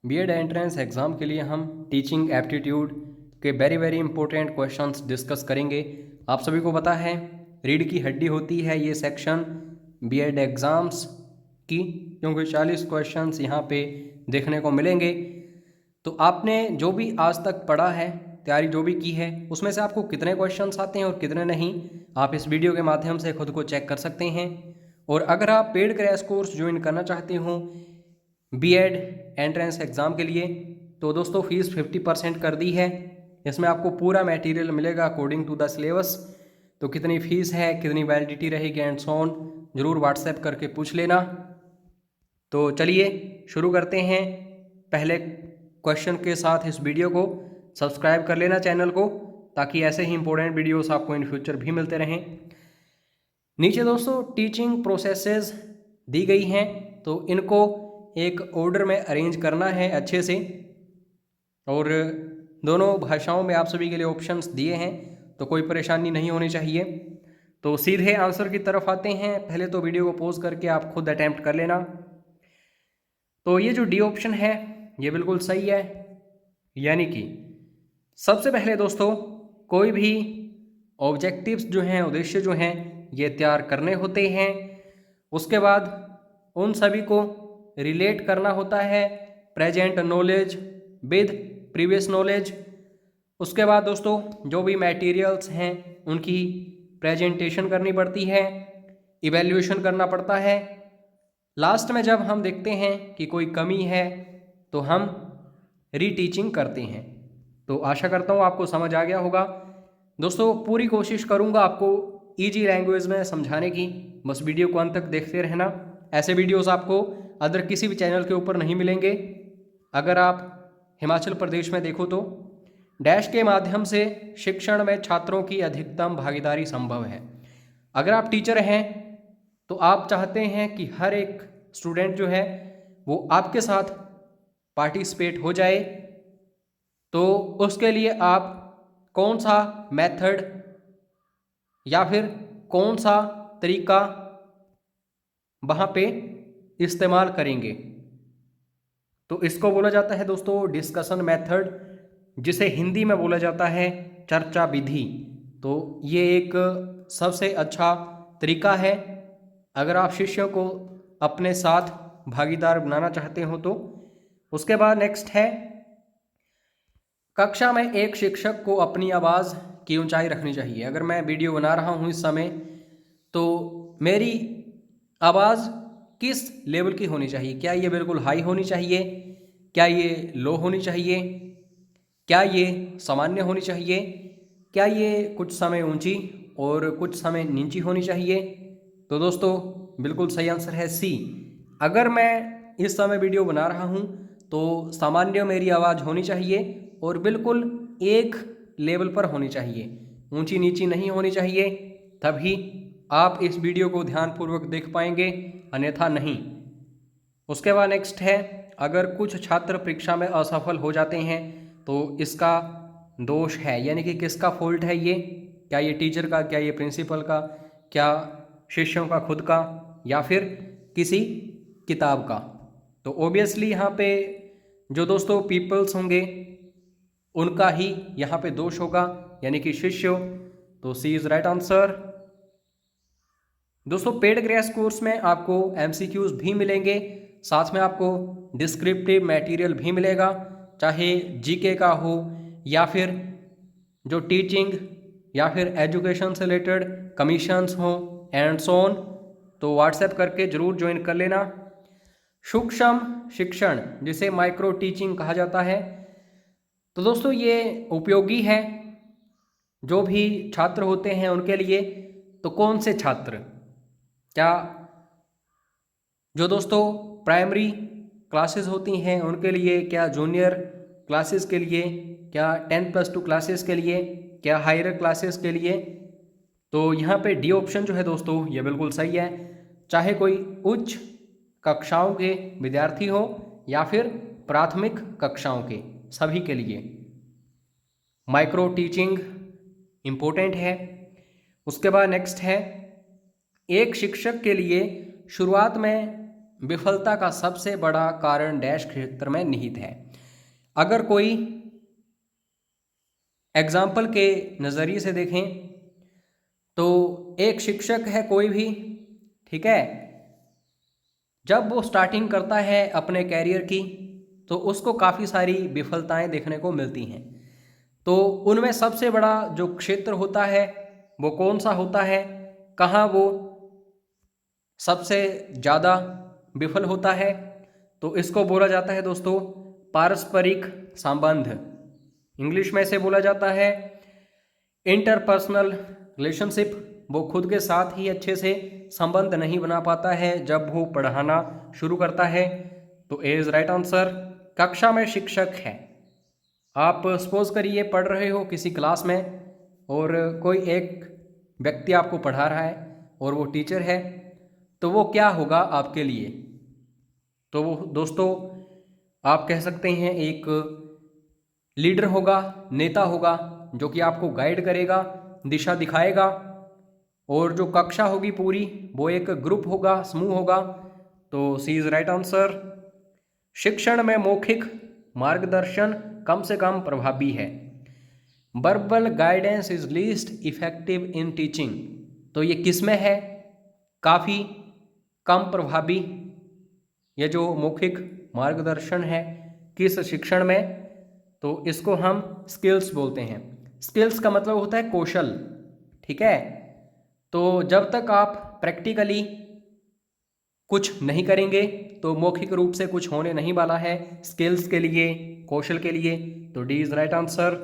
BEd entrance exam के लिए हम टीचिंग एप्टीट्यूड के वेरी इंपॉर्टेंट क्वेश्चंस डिस्कस करेंगे। आप सभी को पता है रीढ़ की हड्डी होती है ये सेक्शन बीएड एग्ज़ाम्स की, क्योंकि 40 क्वेश्चंस यहाँ पे देखने को मिलेंगे। तो आपने जो भी आज तक पढ़ा है, तैयारी जो भी की है, उसमें से आपको कितने क्वेश्चंस आते हैं और कितने नहीं, आप इस वीडियो के माध्यम से खुद को चेक कर सकते हैं। और अगर आप पेड क्रैश कोर्स ज्वाइन करना चाहते हो बीएड एंट्रेंस एग्ज़ाम के लिए, तो दोस्तों फीस 50% कर दी है। इसमें आपको पूरा मटेरियल मिलेगा अकॉर्डिंग टू द सिलेबस। तो कितनी फ़ीस है, कितनी वैलिडिटी रहेगी एंड सो ऑन, ज़रूर व्हाट्सएप करके पूछ लेना। तो चलिए शुरू करते हैं। पहले क्वेश्चन के साथ इस वीडियो को सब्सक्राइब कर लेना चैनल को, ताकि ऐसे ही इंपॉर्टेंट वीडियोस आपको इन फ्यूचर भी मिलते रहें। नीचे दोस्तों टीचिंग प्रोसेसेस दी गई हैं, तो इनको एक ऑर्डर में अरेंज करना है अच्छे से। और दोनों भाषाओं में आप सभी के लिए ऑप्शंस दिए हैं, तो कोई परेशानी नहीं होनी चाहिए। तो सीधे आंसर की तरफ आते हैं। पहले तो वीडियो को पॉज करके आप खुद अटैम्प्ट कर लेना। तो ये जो डी ऑप्शन है ये बिल्कुल सही है, यानी कि सबसे पहले दोस्तों कोई भी ऑब्जेक्टिव्स जो हैं, उद्देश्य जो हैं, ये तैयार करने होते हैं। उसके बाद उन सभी को रिलेट करना होता है present knowledge with previous knowledge. उसके बाद दोस्तों जो भी मटेरियल्स हैं उनकी प्रेजेंटेशन करनी पड़ती है, इवैल्यूएशन करना पड़ता है। लास्ट में जब हम देखते हैं कि कोई कमी है तो हम रीटीचिंग करते हैं। तो आशा करता हूँ आपको समझ आ गया होगा। दोस्तों पूरी कोशिश करूँगा आपको ईजी लैंग्वेज में समझाने की, बस वीडियो को अंत तक देखते रहना। ऐसे वीडियोस आपको अदर किसी भी चैनल के ऊपर नहीं मिलेंगे। अगर आप हिमाचल प्रदेश में देखो तो डैश के माध्यम से शिक्षण में छात्रों की अधिकतम भागीदारी संभव है। अगर आप टीचर हैं तो आप चाहते हैं कि हर एक स्टूडेंट जो है वो आपके साथ पार्टिसिपेट हो जाए, तो उसके लिए आप कौन सा मेथड या फिर कौन सा तरीका वहाँ पे इस्तेमाल करेंगे। तो इसको बोला जाता है दोस्तों डिस्कशन मेथड, जिसे हिंदी में बोला जाता है चर्चा विधि। तो ये एक सबसे अच्छा तरीका है अगर आप शिष्यों को अपने साथ भागीदार बनाना चाहते हो तो। उसके बाद नेक्स्ट है कक्षा में एक शिक्षक को अपनी आवाज़ की ऊंचाई रखनी चाहिए। अगर मैं वीडियो बना रहा हूँ इस समय, तो मेरी आवाज़ किस लेवल की होनी चाहिए? क्या ये बिल्कुल हाई होनी चाहिए? क्या ये लो होनी चाहिए? क्या ये सामान्य होनी चाहिए? क्या ये कुछ समय ऊंची और कुछ समय नीची होनी चाहिए? तो दोस्तों बिल्कुल सही आंसर है सी। अगर मैं इस समय वीडियो बना रहा हूँ तो सामान्य मेरी आवाज़ होनी चाहिए और बिल्कुल एक लेवल पर होनी चाहिए, ऊंची नीची नहीं होनी चाहिए। तभी आप इस वीडियो को ध्यानपूर्वक देख पाएंगे, अन्यथा नहीं। उसके बाद नेक्स्ट है अगर कुछ छात्र परीक्षा में असफल हो जाते हैं तो इसका दोष है, यानी कि किसका फॉल्ट है ये? क्या ये टीचर का, क्या ये प्रिंसिपल का, क्या शिष्यों का खुद का, या फिर किसी किताब का? तो ऑब्वियसली यहाँ पे जो दोस्तों पीपल्स होंगे उनका ही यहाँ पे दोष होगा, यानी कि शिष्यों। तो सी इज राइट आंसर। दोस्तों पेड क्रैश कोर्स में आपको एमसीक्यूज भी मिलेंगे, साथ में आपको डिस्क्रिप्टिव मटेरियल भी मिलेगा, चाहे जीके का हो या फिर जो टीचिंग या फिर एजुकेशन से रिलेटेड कमीशंस हो एंड सो ऑन। तो व्हाट्सएप करके ज़रूर ज्वाइन कर लेना। सूक्ष्म शिक्षण जिसे माइक्रो टीचिंग कहा जाता है, तो दोस्तों ये उपयोगी है जो भी छात्र होते हैं उनके लिए। तो कौन से छात्र? क्या जो दोस्तों प्राइमरी क्लासेस होती हैं उनके लिए, क्या जूनियर क्लासेस के लिए, क्या 10+2 क्लासेस के लिए, क्या हायर क्लासेस के लिए? तो यहाँ पे डी ऑप्शन जो है दोस्तों ये बिल्कुल सही है। चाहे कोई उच्च कक्षाओं के विद्यार्थी हो या फिर प्राथमिक कक्षाओं के, सभी के लिए माइक्रो टीचिंग इम्पोर्टेंट है। उसके बाद नेक्स्ट है एक शिक्षक के लिए शुरुआत में विफलता का सबसे बड़ा कारण डैश क्षेत्र में निहित है। अगर कोई एग्जाम्पल के नज़रिए से देखें तो एक शिक्षक है कोई भी, ठीक है, जब वो स्टार्टिंग करता है अपने कैरियर की तो उसको काफ़ी सारी विफलताएं देखने को मिलती हैं। तो उनमें सबसे बड़ा जो क्षेत्र होता है वो कौन सा होता है, कहाँ वो सबसे ज़्यादा विफल होता है? तो इसको बोला जाता है दोस्तों पारस्परिक संबंध। इंग्लिश में से बोला जाता है इंटरपर्सनल रिलेशनशिप। वो खुद के साथ ही अच्छे से संबंध नहीं बना पाता है जब वो पढ़ाना शुरू करता है। तो ए इज राइट आंसर। कक्षा में शिक्षक है, आप सपोज करिए पढ़ रहे हो किसी क्लास में और कोई एक व्यक्ति आपको पढ़ा रहा है और वो टीचर है, तो वो क्या होगा आपके लिए? तो वो दोस्तों आप कह सकते हैं एक लीडर होगा, नेता होगा, जो कि आपको गाइड करेगा, दिशा दिखाएगा। और जो कक्षा होगी पूरी वो एक ग्रुप होगा, समूह होगा। तो सी इज राइट आंसर। शिक्षण में मौखिक मार्गदर्शन कम से कम प्रभावी है। Verbal guidance is least effective in teaching. तो ये किस में है? काफ़ी कम प्रभावी। ये जो मौखिक मार्गदर्शन है किस शिक्षण में? तो इसको हम स्किल्स बोलते हैं। स्किल्स का मतलब होता है कौशल, ठीक है। तो जब तक आप प्रैक्टिकली कुछ नहीं करेंगे तो मौखिक रूप से कुछ होने नहीं वाला है स्किल्स के लिए, कौशल के लिए। तो डी इज राइट आंसर।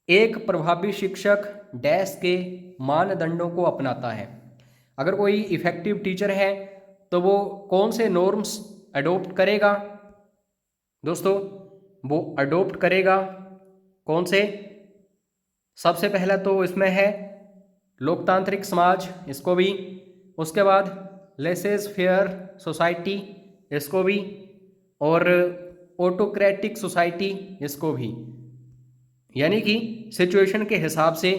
एक प्रभावी शिक्षक डैश के मानदंडों को अपनाता है। अगर कोई इफेक्टिव टीचर है तो वो कौन से नॉर्म्स अडोप्ट करेगा दोस्तों? वो अडोप्ट करेगा कौन से? सबसे पहला तो इसमें है लोकतांत्रिक समाज, इसको भी। उसके बाद लेसेस फेयर सोसाइटी, इसको भी। और ऑटोक्रेटिक सोसाइटी, इसको भी। यानी कि सिचुएशन के हिसाब से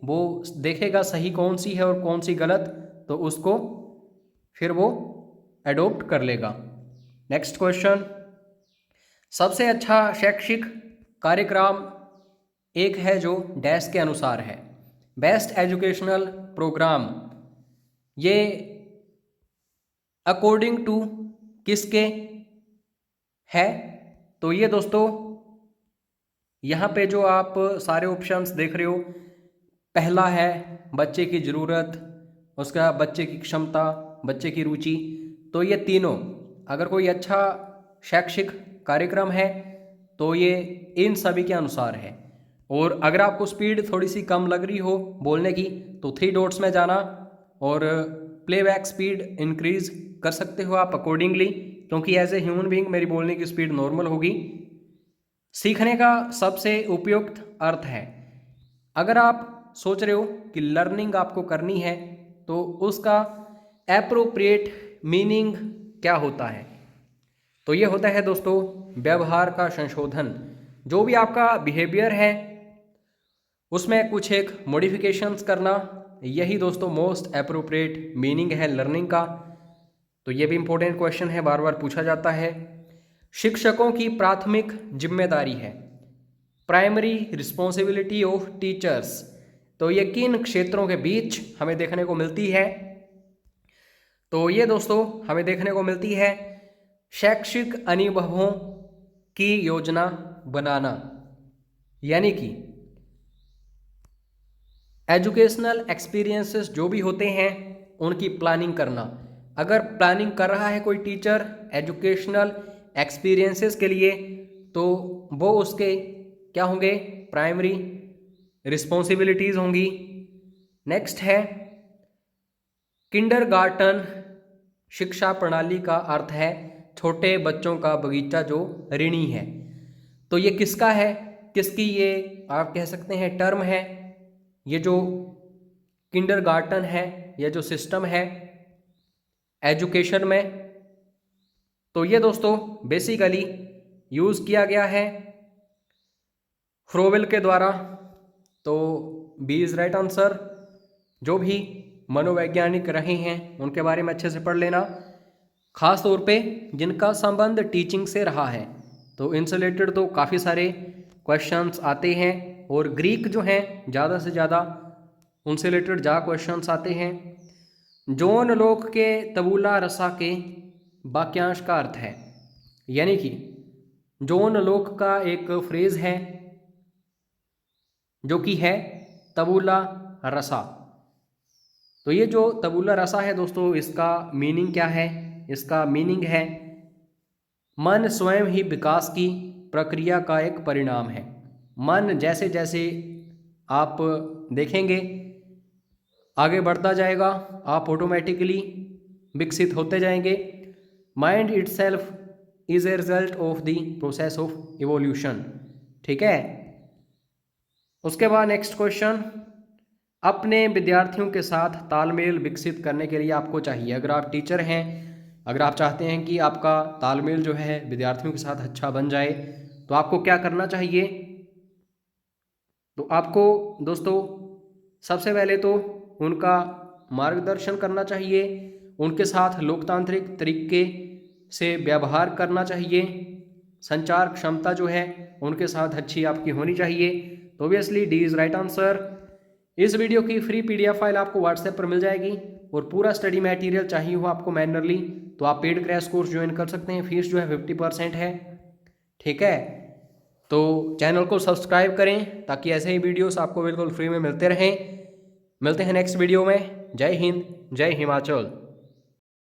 वो देखेगा सही कौन सी है और कौन सी गलत, तो उसको फिर वो एडोप्ट कर लेगा। नेक्स्ट क्वेश्चन, सबसे अच्छा शैक्षिक कार्यक्रम एक है जो डैश के अनुसार है। बेस्ट एजुकेशनल प्रोग्राम, ये अकॉर्डिंग टू किसके है? तो ये दोस्तों यहाँ पे जो आप सारे ऑप्शंस देख रहे हो, पहला है बच्चे की ज़रूरत, उसका बच्चे की क्षमता, बच्चे की रुचि। तो ये तीनों अगर कोई अच्छा शैक्षिक कार्यक्रम है तो ये इन सभी के अनुसार है। और अगर आपको स्पीड थोड़ी सी कम लग रही हो बोलने की तो 3 डॉट्स में जाना और प्लेबैक स्पीड इंक्रीज कर सकते हो आप अकॉर्डिंगली, क्योंकि एज ए ह्यूमन बीइंग मेरी बोलने की स्पीड नॉर्मल होगी। सीखने का सबसे उपयुक्त अर्थ है, अगर आप सोच रहे हो कि लर्निंग आपको करनी है तो उसका एप्रोप्रिएट मीनिंग क्या होता है? तो ये होता है दोस्तों व्यवहार का संशोधन। जो भी आपका बिहेवियर है उसमें कुछ एक मॉडिफिकेशंस करना, यही दोस्तों मोस्ट एप्रोप्रिएट मीनिंग है लर्निंग का। तो ये भी इंपॉर्टेंट क्वेश्चन है, बार बार पूछा जाता है। शिक्षकों की प्राथमिक जिम्मेदारी है, प्राइमरी रिस्पॉन्सिबिलिटी ऑफ टीचर्स। तो ये किन क्षेत्रों के बीच हमें देखने को मिलती है? तो ये दोस्तों हमें देखने को मिलती है शैक्षिक अनुभवों की योजना बनाना, यानी कि एजुकेशनल एक्सपीरियंसेस जो भी होते हैं उनकी प्लानिंग करना। अगर प्लानिंग कर रहा है कोई टीचर एजुकेशनल एक्सपीरियंसेस के लिए तो वो उसके क्या होंगे? प्राइमरी रिस्पॉन्सिबिलिटीज़ होंगी। नेक्स्ट है किंडरगार्टन शिक्षा प्रणाली का अर्थ है छोटे बच्चों का बगीचा जो ऋणी है। तो ये किसका है? किसकी ये आप कह सकते हैं टर्म है? ये जो किंडरगार्टन है, ये जो सिस्टम है एजुकेशन में, तो ये दोस्तों बेसिकली यूज़ किया गया है फ्रोवेल के द्वारा। तो बी इज राइट आंसर। जो भी मनोवैज्ञानिक रहे हैं उनके बारे में अच्छे से पढ़ लेना। ख़ास तौर पे जिनका संबंध टीचिंग से रहा है। तो इनसे रिलेटेड तो काफ़ी सारे क्वेश्चंस आते हैं और ग्रीक जो हैं ज़्यादा से ज़्यादा उनसे रिलेटेड ज़्यादा क्वेश्चंस आते हैं। जॉन लोक के तबूला रसा के वाक्यांश का अर्थ है, यानी कि जॉन लोक का एक फ्रेज है जो कि है तबूला रसा। तो ये जो तबूला रसा है दोस्तों, इसका मीनिंग क्या है? इसका मीनिंग है मन स्वयं ही विकास की प्रक्रिया का एक परिणाम है। मन जैसे जैसे आप देखेंगे आगे बढ़ता जाएगा, आप ऑटोमेटिकली विकसित होते जाएंगे। Mind itself is a result of the process of evolution. ठीक है। उसके बाद नेक्स्ट क्वेश्चन, अपने विद्यार्थियों के साथ तालमेल विकसित करने के लिए आपको चाहिए, अगर आप टीचर हैं, अगर आप चाहते हैं कि आपका तालमेल जो है विद्यार्थियों के साथ अच्छा बन जाए, तो आपको क्या करना चाहिए? तो आपको दोस्तों सबसे पहले तो उनका मार्गदर्शन करना चाहिए, उनके साथ लोकतांत्रिक तरीके से व्यवहार करना चाहिए, संचार क्षमता जो है उनके साथ अच्छी आपकी होनी चाहिए। तो obviously D is right answer. इस वीडियो की फ्री पीडीएफ फाइल आपको व्हाट्सएप पर मिल जाएगी और पूरा स्टडी मटेरियल चाहिए हो आपको मैनुअली, तो आप पेड क्रैश कोर्स ज्वाइन कर सकते हैं। फीस जो है 50% है। ठीक है। तो चैनल को सब्सक्राइब करें ताकि ऐसे ही वीडियोस आपको बिल्कुल फ्री में मिलते रहें। मिलते हैं नेक्स्ट वीडियो में। जय हिंद, जय हिमाचल।